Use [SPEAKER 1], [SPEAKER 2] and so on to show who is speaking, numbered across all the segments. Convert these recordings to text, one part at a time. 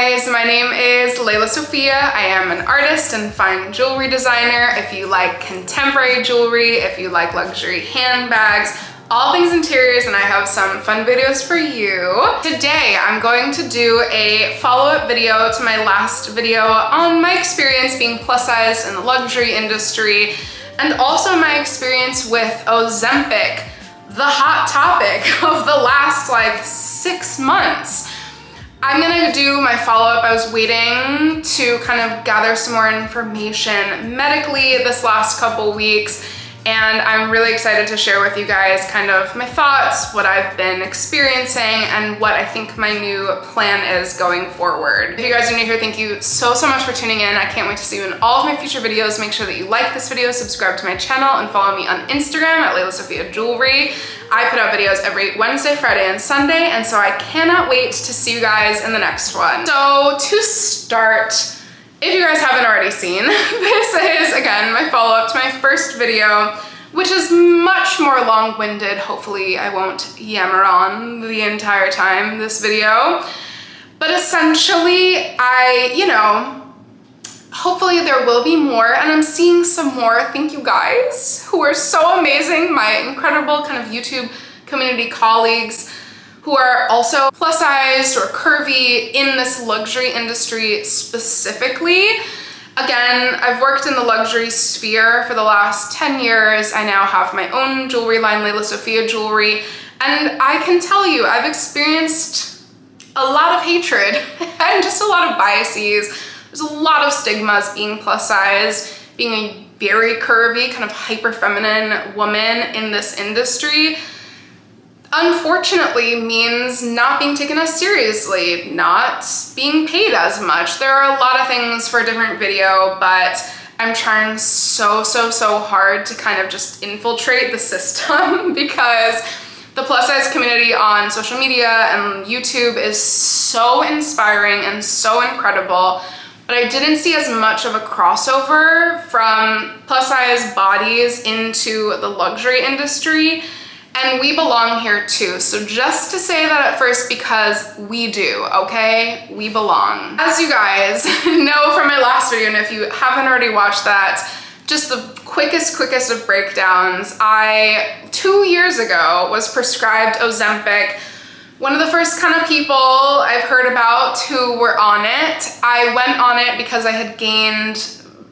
[SPEAKER 1] guys, my name is Layla Sophia. I am an artist and fine jewelry designer. If you like contemporary jewelry, if you like luxury handbags, all things interiors, and I have some fun videos for you. Today, I'm going to do a follow-up video to my last video on my experience being plus size in the luxury industry, and also my experience with Ozempic, the hot topic of the last like 6 months. I'm gonna do my follow-up. I was waiting to kind of gather some more information medically this last couple weeks, and I'm really excited to share with you guys kind of my thoughts, what I've been experiencing, and what I think my new plan is going forward. If you guys are new here, thank you so much for tuning in. I can't wait to see you in all of my future videos. Make sure that you like this video, subscribe to my channel, and follow me on Instagram at Layla Sophia Jewelry. I put out videos every Wednesday, Friday, and Sunday, and so I cannot wait to see you guys in the next one. So to start, if you guys haven't already seen, this is, again, my follow-up to my first video, which is much more long-winded. Hopefully I won't yammer on the entire time this video. But essentially, hopefully there will be more, and I'm seeing some more. Thank you guys who are so amazing, my incredible kind of YouTube community colleagues who are also plus sized or curvy in this luxury industry specifically. Again, I've worked in the luxury sphere for the last 10 years. I now have my own jewelry line, Layla Sophia Jewelry, and I can tell you I've experienced a lot of hatred and just a lot of biases. There's a lot of stigmas being plus size, being a very curvy, kind of hyper feminine woman in this industry. Unfortunately means not being taken as seriously, not being paid as much. There are a lot of things for a different video, but I'm trying so hard to kind of just infiltrate the system because the plus size community on social media and YouTube is so inspiring and so incredible. But I didn't see as much of a crossover from plus size bodies into the luxury industry, and we belong here too. So just to say that at first, because we do, okay? We belong. As you guys know from my last video, and if you haven't already watched that, just the quickest of breakdowns, I 2 years ago was prescribed Ozempic. One of the first kind of people I've heard about who were on it. I went on it because I had gained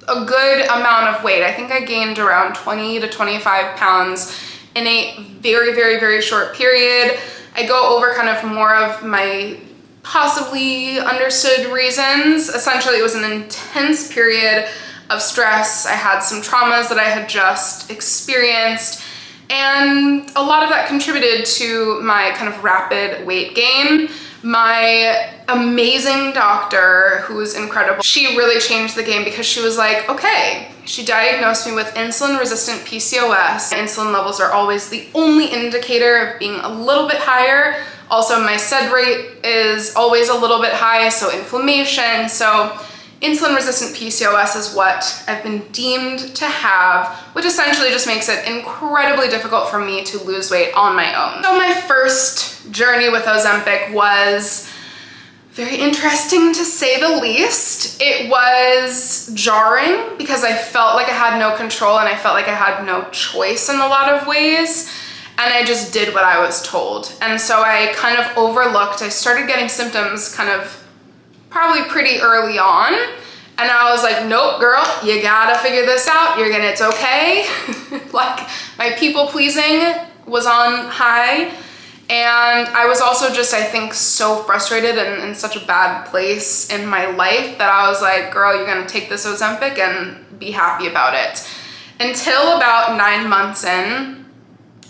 [SPEAKER 1] a good amount of weight. I think I gained around 20 to 25 pounds in a very short period. I go over kind of more of my possibly understood reasons. Essentially, it was an intense period of stress. I had some traumas that I had just experienced, and a lot of that contributed to my kind of rapid weight gain. My amazing doctor, who's incredible, she really changed the game because she was like, okay, she diagnosed me with insulin-resistant PCOS. Insulin levels are always the only indicator of being a little bit higher. Also, my SED rate is always a little bit high, so inflammation. So insulin-resistant PCOS is what I've been deemed to have, which essentially just makes it incredibly difficult for me to lose weight on my own. So my first journey with Ozempic was very interesting, to say the least. It was jarring because I felt like I had no control and I felt like I had no choice in a lot of ways, and I just did what I was told. And so I kind of overlooked, I started getting symptoms kind of probably pretty early on, and I was like, nope, girl, you gotta figure this out. It's okay. Like, my people pleasing was on high, and I was also just, I think, so frustrated and in such a bad place in my life that I was like, girl, you're gonna take this Ozempic and be happy about it. Until about 9 months in.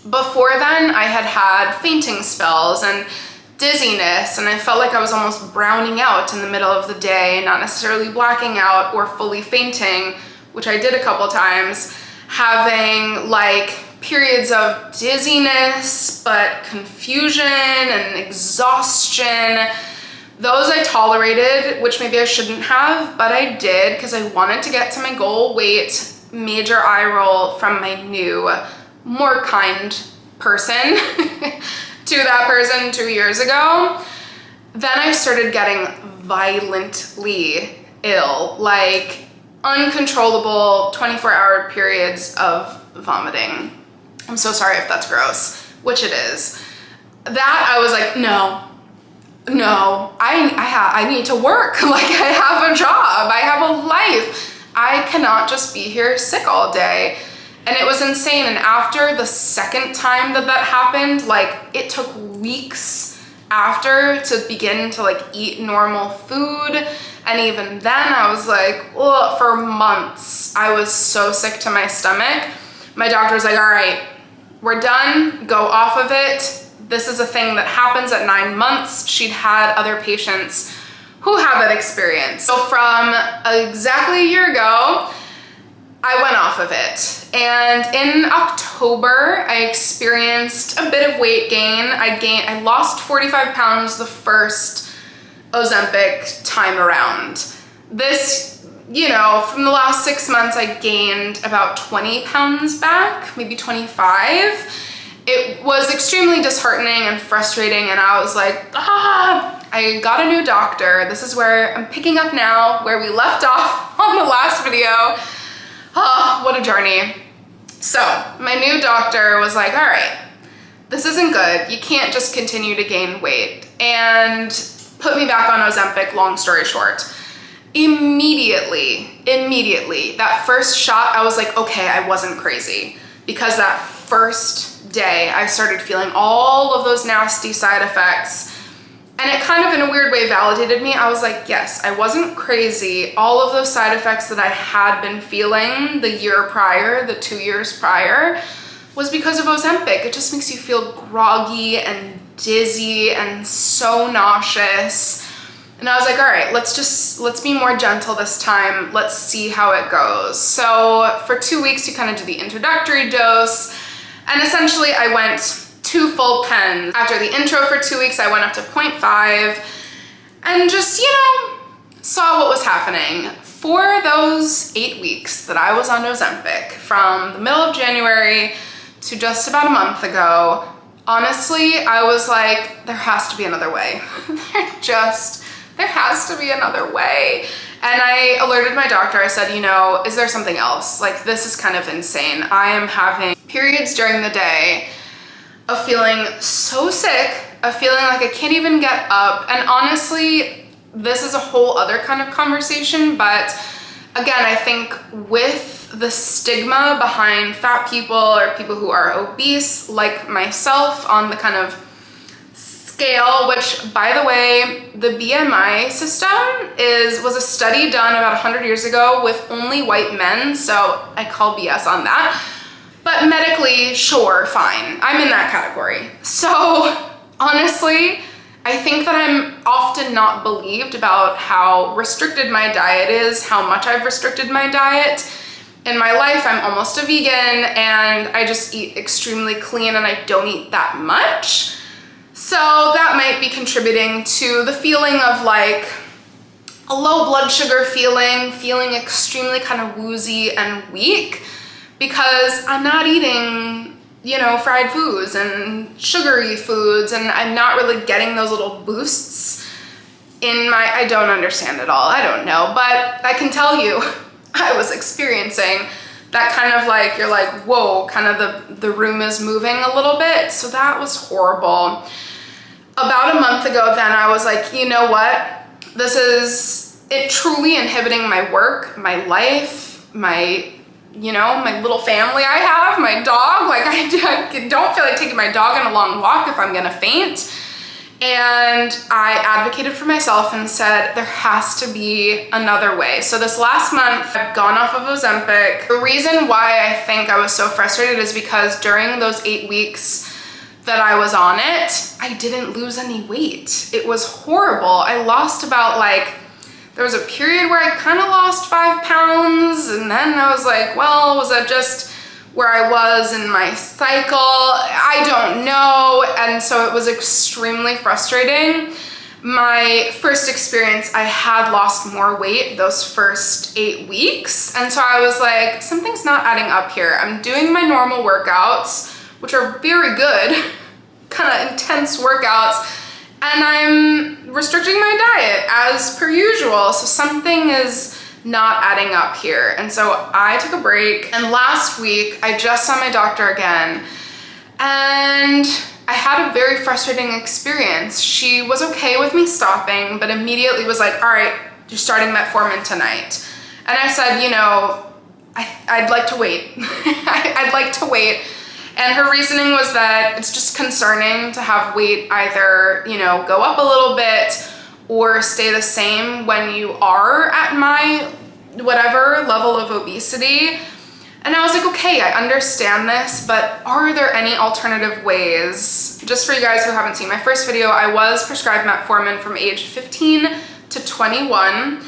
[SPEAKER 1] Before then, I had had fainting spells and dizziness, and I felt like I was almost browning out in the middle of the day, not necessarily blacking out or fully fainting, which I did a couple times, having like periods of dizziness, but confusion and exhaustion. Those I tolerated, which maybe I shouldn't have, but I did because I wanted to get to my goal weight. Major eye roll from my new, more kind person to that person 2 years ago. Then I started getting violently ill, like uncontrollable 24-hour periods of vomiting. I'm so sorry if that's gross, which it is. That I was like, no, I need to work. Like, I have a job, I have a life. I cannot just be here sick all day. And it was insane. And after the second time that happened, like, it took weeks after to begin to like eat normal food. And even then I was like, ugh, for months, I was so sick to my stomach. My doctor was like, all right, we're done, go off of it. This is a thing that happens at 9 months. She'd had other patients who have that experience. So from exactly a year ago, I went off of it. And in October, I experienced a bit of weight gain. I lost 45 pounds the first Ozempic time around. This, you know, from the last 6 months, I gained about 20 pounds back, maybe 25. It was extremely disheartening and frustrating, and I was like, I got a new doctor. This is where I'm picking up now, where we left off on the last video. What a journey. So my new doctor was like, all right, this isn't good. You can't just continue to gain weight, and put me back on Ozempic, long story short. Immediately, that first shot, I was like, okay, I wasn't crazy, because that first day I started feeling all of those nasty side effects, and it kind of in a weird way validated me. I was like, yes, I wasn't crazy. All of those side effects that I had been feeling the year prior, the 2 years prior, was because of Ozempic. It just makes you feel groggy and dizzy and so nauseous. And I was like, all right, let's be more gentle this time. Let's see how it goes. So for 2 weeks, you kind of do the introductory dose. And essentially I went 2 full pens. After the intro for 2 weeks, I went up to 0.5 and just, you know, saw what was happening. For those 8 weeks that I was on Ozempic, from the middle of January to just about a month ago, honestly, I was like, there has to be another way. There has to be another way. And I alerted my doctor. I said, you know, is there something else? Like, this is kind of insane. I am having periods during the day of feeling so sick, of feeling like I can't even get up. And honestly, this is a whole other kind of conversation. But again, I think with the stigma behind fat people or people who are obese, like myself, on the kind of scale, which, by the way, the BMI system was a study done about 100 years ago with only white men, so I call BS on that. But medically, sure, fine, I'm in that category. So honestly, I think that I'm often not believed about how restricted my diet is, how much I've restricted my diet. In my life, I'm almost a vegan, and I just eat extremely clean, and I don't eat that much. So that might be contributing to the feeling of like a low blood sugar feeling extremely kind of woozy and weak, because I'm not eating, you know, fried foods and sugary foods, and I'm not really getting those little boosts in my, I don't understand it all, I don't know, but I can tell you I was experiencing that kind of like, you're like, whoa, kind of the room is moving a little bit. So that was horrible. About a month ago then, I was like, you know what? This is it truly inhibiting my work, my life, my, you know, my little family I have, my dog. Like, I don't feel like taking my dog on a long walk if I'm gonna faint. And I advocated for myself and said, there has to be another way. So this last month, I've gone off of Ozempic. The reason why I think I was so frustrated is because during those 8 weeks that I was on it, I didn't lose any weight. It was horrible. I lost about like, there was a period where I kind of lost 5 pounds, and then I was like, well, was that just where I was in my cycle? I don't know. And so it was extremely frustrating. My first experience, I had lost more weight those first 8 weeks. And so I was like, something's not adding up here. I'm doing my normal workouts, which are very good, kind of intense workouts. and I'm restricting my diet as per usual. So something is not adding up here. And so I took a break, and last week I just saw my doctor again, and I had a very frustrating experience. She was okay with me stopping, but immediately was like, all right, you're starting metformin tonight. And I said, you know, I'd like to wait. I'd like to wait. And her reasoning was that it's just concerning to have weight either, you know, go up a little bit or stay the same when you are at my whatever level of obesity. And I was like, okay, I understand this, but are there any alternative ways? Just for you guys who haven't seen my first video, I was prescribed metformin from age 15 to 21.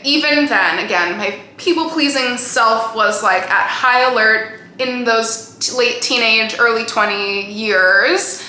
[SPEAKER 1] Even then, again, my people-pleasing self was like at high alert in those late teenage, early 20 years.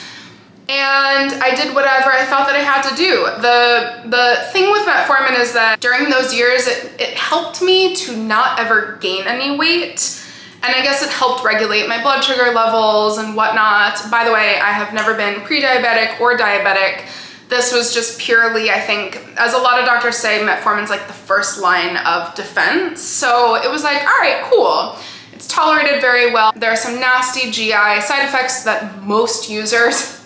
[SPEAKER 1] And I did whatever I felt that I had to do. The thing with metformin is that during those years, it helped me to not ever gain any weight. And I guess it helped regulate my blood sugar levels and whatnot. By the way, I have never been pre-diabetic or diabetic. This was just purely, I think, as a lot of doctors say, metformin's like the first line of defense. So it was like, all right, cool. It's tolerated very well. There are some nasty GI side effects that most users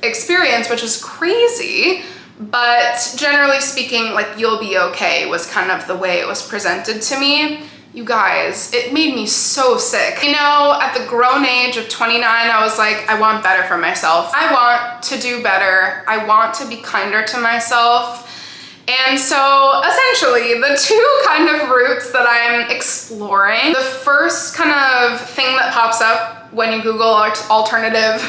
[SPEAKER 1] experience, which is crazy, but generally speaking, like, you'll be okay was kind of the way it was presented to me. You guys, it made me so sick. You know, at the grown age of 29, I was like, I want better for myself. I want to do better. I want to be kinder to myself. And so essentially the two kind of routes that I'm exploring, the first kind of thing that pops up when you Google alternatives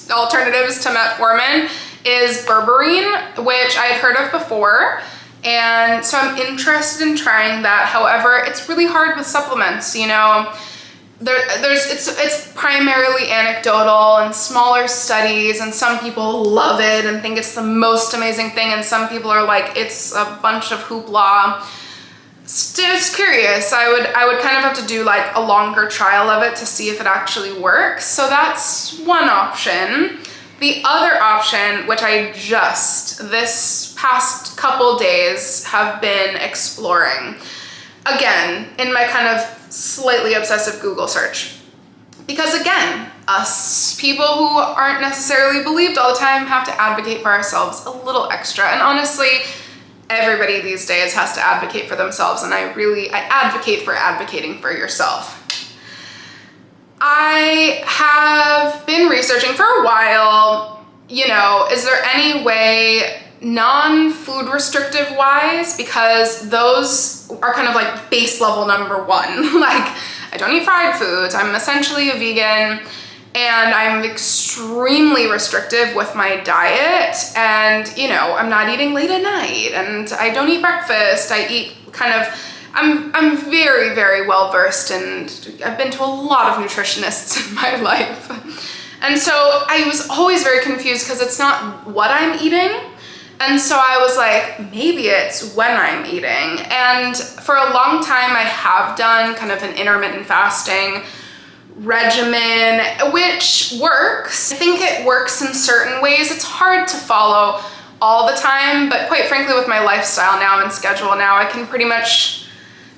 [SPEAKER 1] to metformin is berberine, which I had heard of before. And so I'm interested in trying that. However, it's really hard with supplements, you know. It's primarily anecdotal and smaller studies, and some people love it and think it's the most amazing thing, and some people are like, it's a bunch of hoopla. Just curious. I would kind of have to do like a longer trial of it to see if it actually works. So that's one option. The other option, which I just this past couple days have been exploring, again, in my kind of slightly obsessive Google search. Because again, us people who aren't necessarily believed all the time have to advocate for ourselves a little extra. And honestly, everybody these days has to advocate for themselves, and I advocate for advocating for yourself. I have been researching for a while, you know, is there any way non-food restrictive wise, because those are kind of like base level number one. Like, I don't eat fried foods, I'm essentially a vegan, and I'm extremely restrictive with my diet, and you know, I'm not eating late at night, and I don't eat breakfast. I eat kind of, I'm very, very well versed, and I've been to a lot of nutritionists in my life. And so I was always very confused because it's not what I'm eating. And so I was like, maybe it's when I'm eating. And for a long time, I have done kind of an intermittent fasting regimen, which works. I think it works in certain ways. It's hard to follow all the time, but quite frankly, with my lifestyle now and schedule now, I can pretty much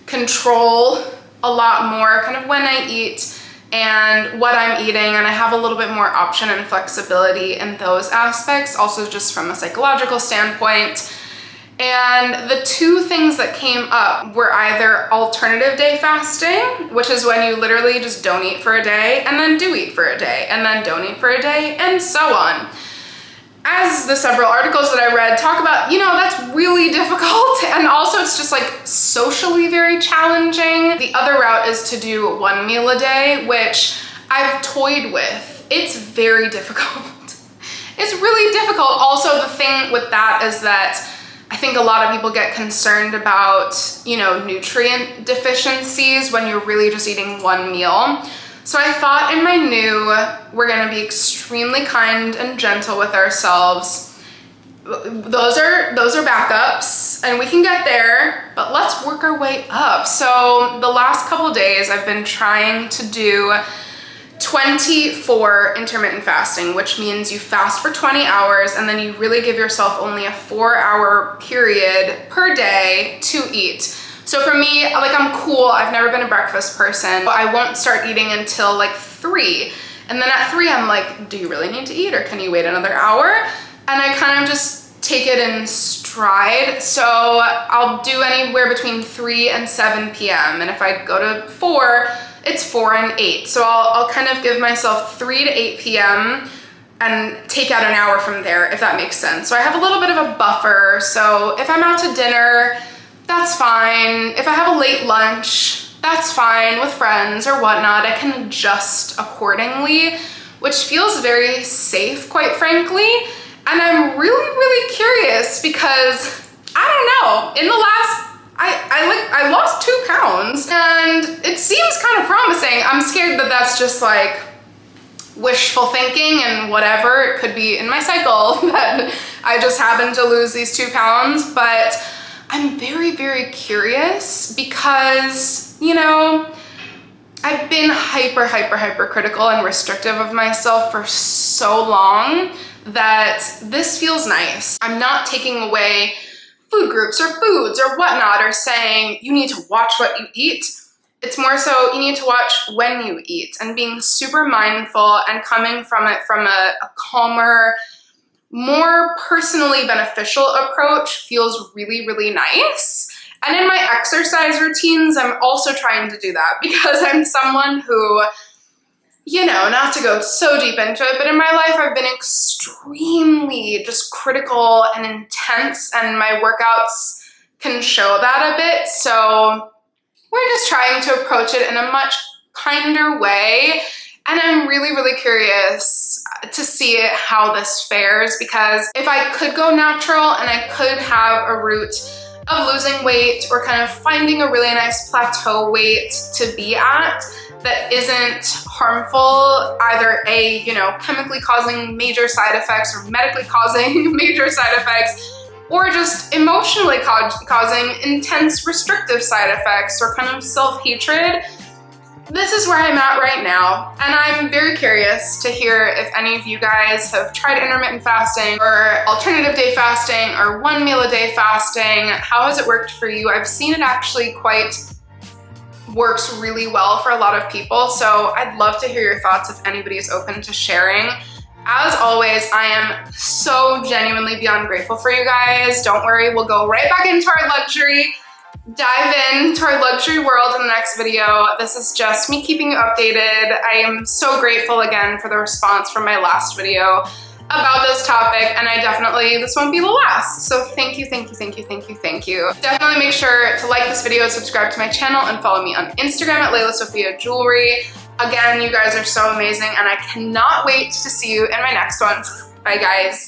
[SPEAKER 1] control a lot more kind of when I eat and what I'm eating, and I have a little bit more option and flexibility in those aspects, also just from a psychological standpoint. And the two things that came up were either alternative day fasting, which is when you literally just don't eat for a day and then do eat for a day and then don't eat for a day and so on. As the several articles that I read talk about, you know, that's really difficult, and also it's just like socially very challenging. The other route is to do one meal a day, which I've toyed with. It's very difficult. It's really difficult. Also, the thing with that is that I think a lot of people get concerned about, you know, nutrient deficiencies when you're really just eating one meal. So I thought in my new, we're gonna be extremely kind and gentle with ourselves. Those are backups, and we can get there, but let's work our way up. So the last couple days I've been trying to do 24 intermittent fasting, which means you fast for 20 hours and then you really give yourself only a 4-hour period per day to eat. So for me, like, I'm cool. I've never been a breakfast person. I won't start eating until like 3. And then at 3, I'm like, do you really need to eat, or can you wait another hour? And I kind of just take it in stride. So I'll do anywhere between 3 and 7 p.m. And if I go to 4, it's 4 and 8. So I'll kind of give myself 3 to 8 p.m. and take out an hour from there, if that makes sense. So I have a little bit of a buffer. So if I'm out to dinner, that's fine. If I have a late lunch, that's fine with friends or whatnot. I can adjust accordingly, which feels very safe, quite frankly. And I'm really, really curious because, I don't know, in the last, I lost 2 pounds and it seems kind of promising. I'm scared that that's just like wishful thinking and whatever. It could be in my cycle that I just happened to lose these 2 pounds, but I'm very, very curious because, you know, I've been hyper critical and restrictive of myself for so long that this feels nice. I'm not taking away food groups or foods or whatnot, or saying you need to watch what you eat. It's more so you need to watch when you eat, and being super mindful and coming from it from a calmer, more personally beneficial approach feels really, really nice. And in my exercise routines, I'm also trying to do that because I'm someone who, you know, not to go so deep into it, but in my life, I've been extremely just critical and intense, and my workouts can show that a bit. So we're just trying to approach it in a much kinder way. And I'm really, really curious to see how this fares, because if I could go natural and I could have a route of losing weight or kind of finding a really nice plateau weight to be at that isn't harmful, either A, you know, chemically causing major side effects or medically causing major side effects, or just emotionally causing intense restrictive side effects or kind of self-hatred. This is where I'm at right now, and I'm very curious to hear if any of you guys have tried intermittent fasting or alternative day fasting or 1 meal a day fasting. How has it worked for you? I've seen it actually works really well for a lot of people, so I'd love to hear your thoughts if anybody is open to sharing. As always, I am so genuinely beyond grateful for you guys. Don't worry, we'll go right back into our luxury, dive into our luxury world in the next video. This is just me keeping you updated. I am so grateful again for the response from my last video about this topic, and this won't be the last. So thank you. Definitely make sure to like this video, subscribe to my channel, and follow me on Instagram at Layla Sophia Jewelry. Again, you guys are so amazing, and I cannot wait to see you in my next one. Bye, guys.